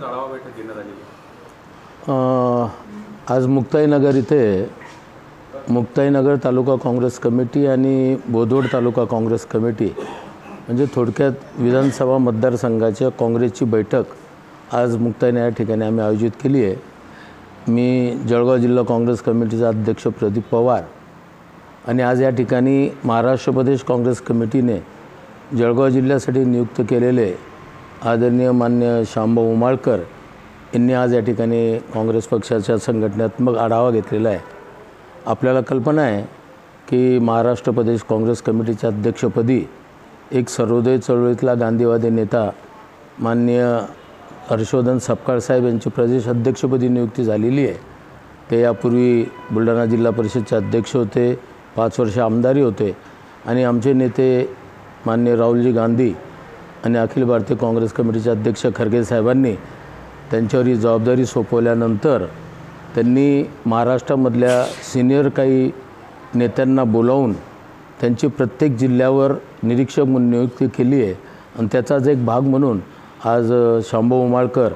नुकतीच आढावा बैठक घेण्यात आली। आज मुक्ताईनगर इथे मुक्ताईनगर तालुका काँग्रेस कमिटी आणि बोदवड तालुका काँग्रेस कमिटी म्हणजे थोडक्यात विधानसभा मतदारसंघाच्या काँग्रेसची बैठक आज मुक्ताईनगर या ठिकाणी आम्ही आयोजित केली आहे। मी जळगाव जिल्हा काँग्रेस कमिटीचा अध्यक्ष प्रदीप पवार आणि आज या ठिकाणी महाराष्ट्र प्रदेश काँग्रेस कमिटीने जळगाव जिल्ह्यासाठी नियुक्त केलेले आदरणीय मान्य शामभाऊ उमाळकर यांनी आज या ठिकाणी काँग्रेस पक्षाच्या संघटनात्मक आढावा घेतलेला आहे। आपल्याला कल्पना आहे की महाराष्ट्र प्रदेश काँग्रेस कमिटीच्या अध्यक्षपदी एक सर्वोदय चळवळीतला गांधीवादी नेता माननीय हर्षवर्धन सपकाळ साहेब यांची प्रदेश अध्यक्षपदी नियुक्ती झालेली आहे। ते यापूर्वी बुलढाणा जिल्हा परिषदचे अध्यक्ष होते, 5 वर्ष आमदारी होते आणि आमचे नेते माननीय राहुलजी गांधी आणि अखिल भारतीय काँग्रेस कमिटीचे अध्यक्ष खरगे साहेबांनी त्यांच्यावर ही जबाबदारी सोपवल्यानंतर त्यांनी महाराष्ट्रामधल्या सिनियर काही नेत्यांना बोलावून त्यांची प्रत्येक जिल्ह्यावर निरीक्षक म्हणून नियुक्ती केली आहे आणि त्याचाच एक भाग म्हणून आज शामभाऊ उमाळकर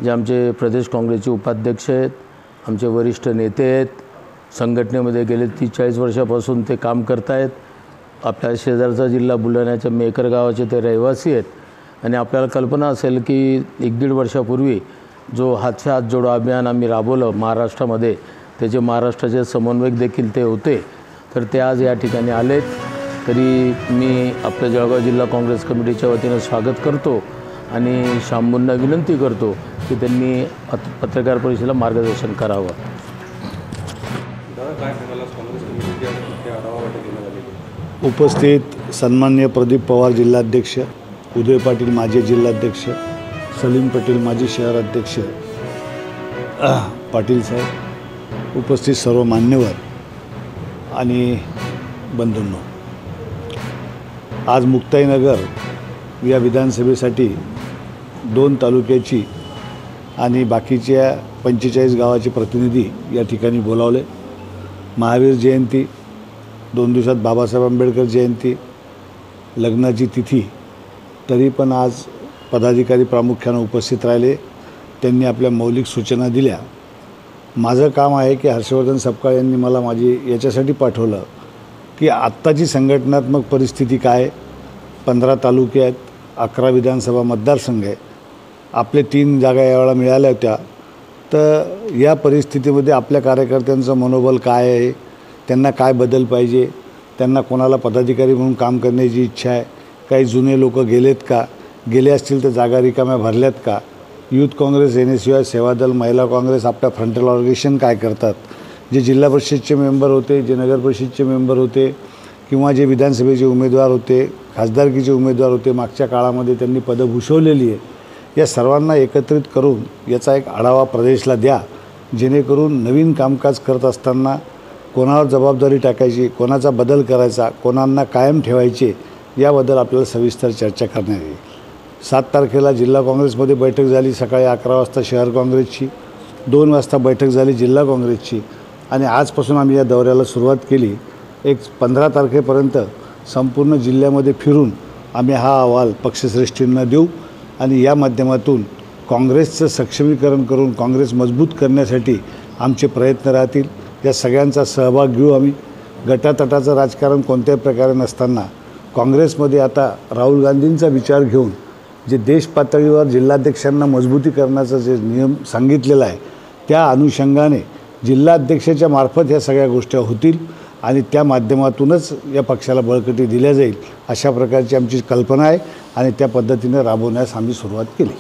जे आमचे प्रदेश काँग्रेसचे उपाध्यक्ष आहेत, आमचे वरिष्ठ नेते आहेत, संघटनेमध्ये गेले 30-40 वर्षापासून ते काम करत आहेत। आपल्या शेजारचा जिल्हा बुलढाण्याच्या मेकर गावाचे ते रहिवासी आहेत आणि आपल्याला कल्पना असेल की 1-1.5 वर्षापूर्वी जो हात से हात जोडो अभियान आम्ही राबवलं महाराष्ट्रामध्ये, त्याचे महाराष्ट्राचे समन्वयक देखील ते होते। तर ते आज या ठिकाणी आलेत, तरी मी आपल्या जळगाव जिल्हा काँग्रेस कमिटीच्या वतीनं स्वागत करतो आणि शामभाऊंना विनंती करतो की त्यांनी पत्रकार परिषदेला मार्गदर्शन करावं। दादा काय सांगाल, काँग्रेस कमिटीची आढावा बैठक घेण्यात आली? उपस्थित सन्माननीय प्रदीप पवार जिल्हाध्यक्ष, उदय पाटील माजी जिल्हाध्यक्ष, सलीम पटेल माजी शहर अध्यक्ष, पाटील साहेब, उपस्थित सर्व मान्यवर आणि बंधूंनो, आज मुक्ताईनगर या विधानसभेसाठी 2 तालुक्याची आणि बाकीच्या 45 गावाचे प्रतिनिधी या ठिकाणी बोलावले। महावीर जयंती, 2 दिवसात बाबासाहेब आंबेडकर जयंती, लग्नाची तिथी, तरी पण आज पदाधिकारी प्रामुख्याने उपस्थित राहिले। त्यांनी आपल्या मौलिक सूचना दिल्या। माझं काम आहे की हर्षवर्धन सपकाळ यांनी मला याच्यासाठी पाठवलं की आत्ताची संघटनात्मक परिस्थिती काय, 15 तालुके आहेत, 11 विधानसभा मतदारसंघ आहे, आपले 3 जागा यावेळेला मिळाल्या होत्या। तर या परिस्थितीमध्ये आपल्या कार्यकर्त्यांचं मनोबल काय आहे, त्यांना काय बदल पाहिजे, त्यांना कोणाला पदाधिकारी म्हणून काम करण्याची इच्छा आहे, काही जुने लोक गेलेत का, गेले असतील तर जागा रिकाम्या भरल्यात का, यूथ काँग्रेस, NSY, सेवादल, महिला काँग्रेस आपल्या फ्रंटल ऑर्गनायझेशन काय करतात, जे जिल्हा परिषदचे मेंबर होते, जे नगर परिषदचे मेंबर होते किंवा जे विधानसभेचे उमेदवार होते, खासदारकीचे उमेदवार होते, मागच्या काळामध्ये त्यांनी पदं भूषवलेली आहे, या सर्वांना एकत्रित करून याचा एक आढावा प्रदेशला द्या, जेणेकरून नवीन कामकाज करत असताना कोणावर जबाबदारी टाकायची, कोणाचा बदल करायचा, कोणांना कायम ठेवायचे, याबद्दल आपल्याला सविस्तर चर्चा करण्यात येईल। 7 तारखेला जिल्हा काँग्रेसमध्ये बैठक झाली, सकाळी 11 वाजता शहर काँग्रेसची, 2 वाजता बैठक झाली जिल्हा काँग्रेसची आणि आजपासून आम्ही या दौऱ्याला सुरुवात केली। 15 तारखेपर्यंत संपूर्ण जिल्ह्यामध्ये फिरून आम्ही हा अहवाल पक्षश्रेष्ठींना देऊ आणि या माध्यमातून काँग्रेसचं सक्षमीकरण करून काँग्रेस मजबूत करण्यासाठी आमचे प्रयत्न राहतील। या सगळ्यांचा सहभाग घेऊ आम्ही। गटातटाचं राजकारण कोणत्याही प्रकारे नसताना काँग्रेसमध्ये आता राहुल गांधींचा विचार घेऊन जे देश पातळीवर जिल्हाध्यक्षांना मजबूतीकरणाचा जे नियम सांगितलेला आहे, त्या अनुषंगाने जिल्हाध्यक्षाच्या मार्फत ह्या सगळ्या गोष्टी होतील आणि त्या माध्यमातूनच या पक्षाला बळकटी दिल्या जाईल, अशा प्रकारची आमची कल्पना आहे आणि त्या पद्धतीने राबवण्यास आम्ही सुरुवात केली।